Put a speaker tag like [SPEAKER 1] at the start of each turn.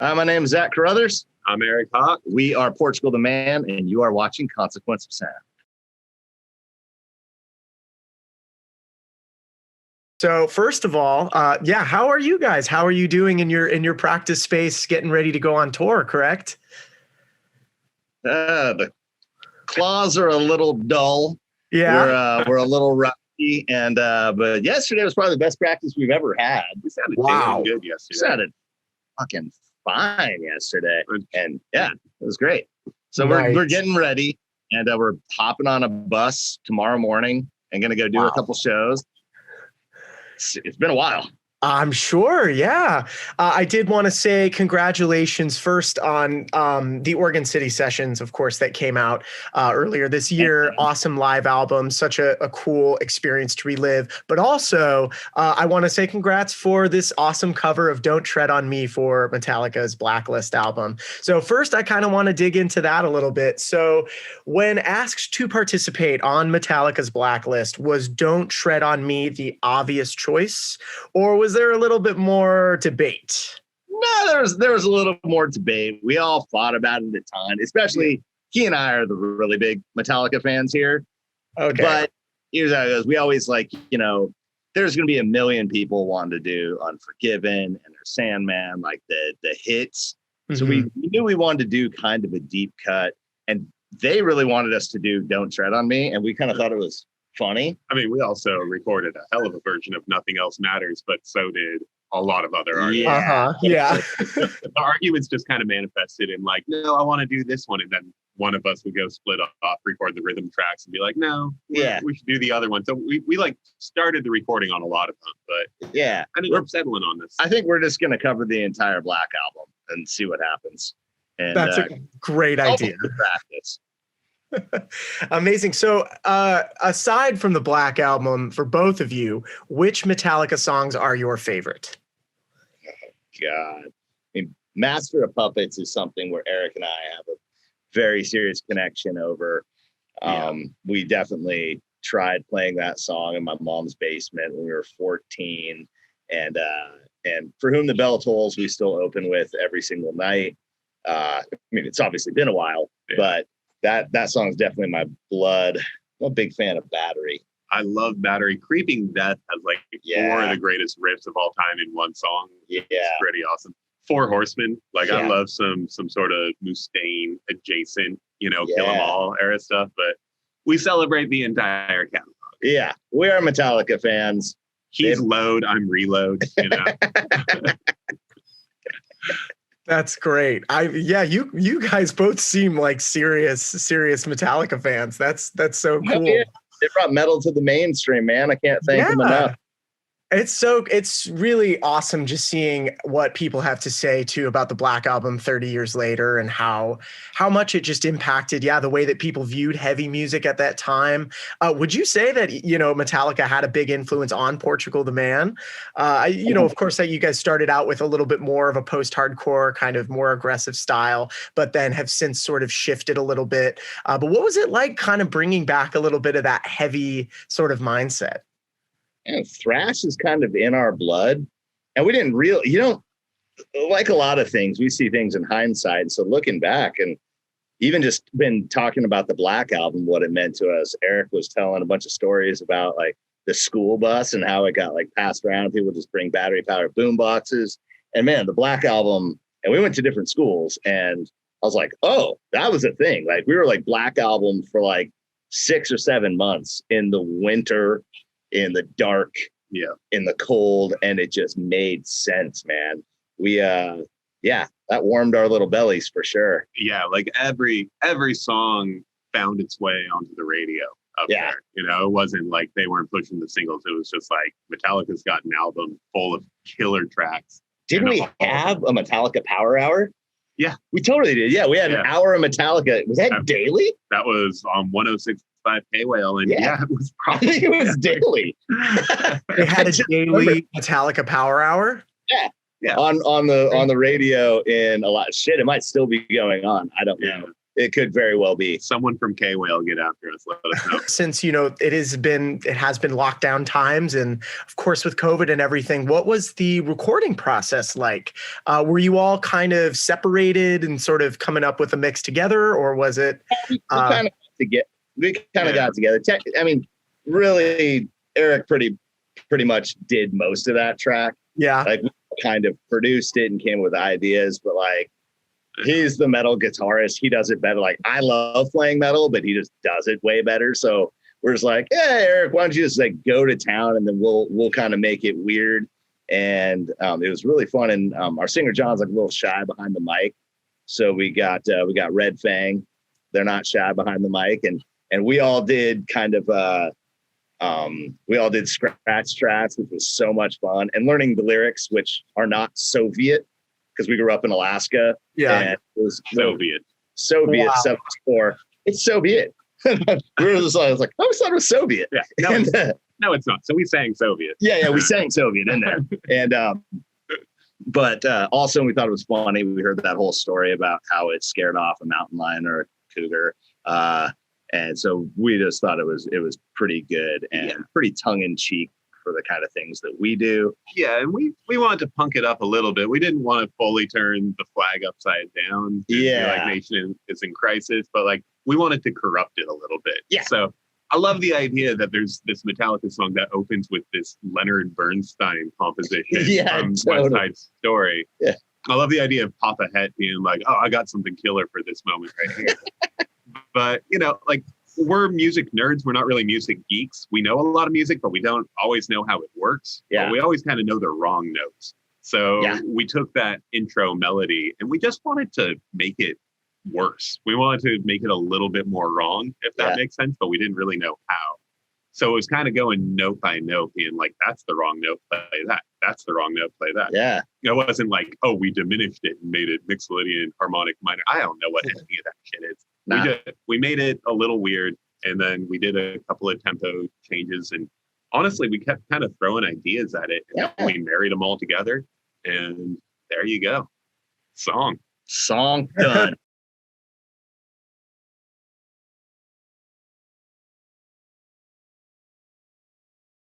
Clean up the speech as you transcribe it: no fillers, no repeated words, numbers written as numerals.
[SPEAKER 1] My name is Zach Carothers.
[SPEAKER 2] I'm Eric Howk.
[SPEAKER 1] We are Portugal the Man, and you are watching Consequence of Sound.
[SPEAKER 3] So first of all, how are you guys? How are you doing in your practice space, getting ready to go on tour? Correct?
[SPEAKER 1] The claws are a little dull.
[SPEAKER 3] Yeah,
[SPEAKER 1] we're a little rusty, and but yesterday was probably the best practice we've ever had.
[SPEAKER 2] We sounded good yesterday.
[SPEAKER 1] We sounded fucking fine yesterday, and yeah, it was great. So
[SPEAKER 3] nice.
[SPEAKER 1] we're getting ready, and we're hopping on a bus tomorrow morning and gonna go do a couple shows. It's been a while.
[SPEAKER 3] I'm sure. Yeah. I did want to say congratulations first on the Oregon City sessions, of course, that came out earlier this year. Awesome live album, such a cool experience to relive. But also, I want to say congrats for this awesome cover of Don't Tread on Me for Metallica's Blacklist album. So first, I kind of want to dig into that a little bit. So when asked to participate on Metallica's Blacklist, was Don't Tread on Me the obvious choice, or was there a little bit more debate?
[SPEAKER 1] No, there was a little more debate. We all thought about it a ton, especially he and I are the really big Metallica fans here.
[SPEAKER 3] Okay.
[SPEAKER 1] But here's how it goes. We always there's going to be a million people wanting to do Unforgiven and their Sandman, like the hits. Mm-hmm. So we knew we wanted to do kind of a deep cut, and they really wanted us to do Don't Tread on Me, and we kind of thought it was funny.
[SPEAKER 2] I mean, we also recorded a hell of a version of Nothing Else Matters, but so did a lot of other artists.
[SPEAKER 3] Yeah.
[SPEAKER 2] The arguments just kind of manifested in like, no, I want to do this one. And then one of us would go split off, record the rhythm tracks and be like, no, we should do the other one. So we started the recording on a lot of them, but
[SPEAKER 1] yeah,
[SPEAKER 2] I think we're settling on this.
[SPEAKER 1] I think we're just going to cover the entire Black album and see what happens. And
[SPEAKER 3] that's a great idea.
[SPEAKER 1] Practice.
[SPEAKER 3] Amazing. So aside from the Black album, for both of you, which Metallica songs are your favorite?
[SPEAKER 1] Oh, God. I mean, Master of Puppets is something where Eric and I have a very serious connection over. We definitely tried playing that song in my mom's basement when we were 14. And For Whom the Bell Tolls, we still open with every single night. I mean, it's obviously been a while, but that song is definitely my blood. I'm a big fan of Battery.
[SPEAKER 2] I love Battery. Creeping Death has four of the greatest riffs of all time in one song.
[SPEAKER 1] Yeah.
[SPEAKER 2] It's pretty awesome. Four Horsemen. I love some sort of Mustaine adjacent, Kill 'Em All era stuff, but we celebrate the entire catalog.
[SPEAKER 1] Yeah. We are Metallica fans.
[SPEAKER 2] He's load, I'm reload,
[SPEAKER 3] That's great. You guys both seem like serious Metallica fans. That's so cool.
[SPEAKER 1] Yeah. They brought metal to the mainstream, man. I can't thank them enough.
[SPEAKER 3] It's really awesome just seeing what people have to say too about the Black Album 30 years later and how much it just impacted, the way that people viewed heavy music at that time. Would you say that, Metallica had a big influence on Portugal the Man? Of course that you guys started out with a little bit more of a post-hardcore kind of more aggressive style, but then have since sort of shifted a little bit. But what was it like kind of bringing back a little bit of that heavy sort of mindset?
[SPEAKER 1] And thrash is kind of in our blood, and we didn't like a lot of things, we see things in hindsight. So looking back, and even just been talking about the Black Album, what it meant to us. Eric was telling a bunch of stories about the school bus and how it got passed around. People just bring battery powered boom boxes, and man, the Black Album. And we went to different schools, and I was like, oh, that was a thing. We were Black Album for 6 or 7 months in the winter, in the dark, in the cold, and it just made sense, man. We that warmed our little bellies for sure.
[SPEAKER 2] Yeah, every song found its way onto the radio up there. It wasn't they weren't pushing the singles. It was just Metallica's got an album full of killer tracks.
[SPEAKER 1] Didn't we have a Metallica Power Hour?
[SPEAKER 2] Yeah.
[SPEAKER 1] We totally did. Yeah, we had an hour of Metallica. Was that daily? That
[SPEAKER 2] was on 106.5 K-Whale, and it was probably.
[SPEAKER 1] I think it was daily.
[SPEAKER 3] They had a daily Metallica Power Hour.
[SPEAKER 1] Yeah. On the radio in a lot of shit. It might still be going on. I don't know. it could very well be.
[SPEAKER 2] Someone from K-Whale get after us. Let us know.
[SPEAKER 3] Since, it has been lockdown times, and of course with COVID and everything, what was the recording process like? Were you all kind of separated and sort of coming up with a mix together, or was it?
[SPEAKER 1] We kind of got together. I mean, really, Eric pretty much did most of that track.
[SPEAKER 3] Yeah.
[SPEAKER 1] Like, we kind of produced it and came with ideas, but like, he's the metal guitarist. He does it better. Like, I love playing metal, but he just does it way better. So we're just like, hey, Eric, why don't you just like go to town, and then we'll kind of make it weird. And it was really fun. And our singer John's like a little shy behind the mic. So we got Red Fang. They're not shy behind the mic. And we all did kind of scratch tracks, which was so much fun, and learning the lyrics, which are not Soviet, because we grew up in Alaska.
[SPEAKER 3] Yeah.
[SPEAKER 1] And it was
[SPEAKER 2] Soviet.
[SPEAKER 1] Wow. 74. It's Soviet. We were just like, I was like, I always thought it was Soviet.
[SPEAKER 2] Yeah. No, it's not. So we sang Soviet.
[SPEAKER 1] Yeah, we sang Soviet in there. And but also we thought it was funny. We heard that whole story about how it scared off a mountain lion or a cougar. And so we just thought it was pretty good and pretty tongue in cheek for the kind of things that we do.
[SPEAKER 2] Yeah, and we wanted to punk it up a little bit. We didn't want to fully turn the flag upside down. Like Nation is in crisis, but like we wanted to corrupt it a little bit.
[SPEAKER 1] Yeah.
[SPEAKER 2] So I love the idea that there's this Metallica song that opens with this Leonard Bernstein composition from West Side Story.
[SPEAKER 1] Yeah.
[SPEAKER 2] I love the idea of Papa Het being like, oh, I got something killer for this moment right here. But, like, we're music nerds. We're not really music geeks. We know a lot of music, but we don't always know how it works.
[SPEAKER 1] Yeah.
[SPEAKER 2] But we always kind of know the wrong notes. So we took that intro melody and we just wanted to make it worse. We wanted to make it a little bit more wrong, if that makes sense, but we didn't really know how. So it was kind of going note by note, being like, that's the wrong note, play that. That's the wrong note, play that.
[SPEAKER 1] Yeah.
[SPEAKER 2] It wasn't like, oh, we diminished it and made it Mixolydian harmonic minor. I don't know what any of that shit is.
[SPEAKER 1] Nah.
[SPEAKER 2] We made it a little weird, and then we did a couple of tempo changes, and honestly, we kept kind of throwing ideas at it, and we married them all together, and there you go. Song
[SPEAKER 1] done.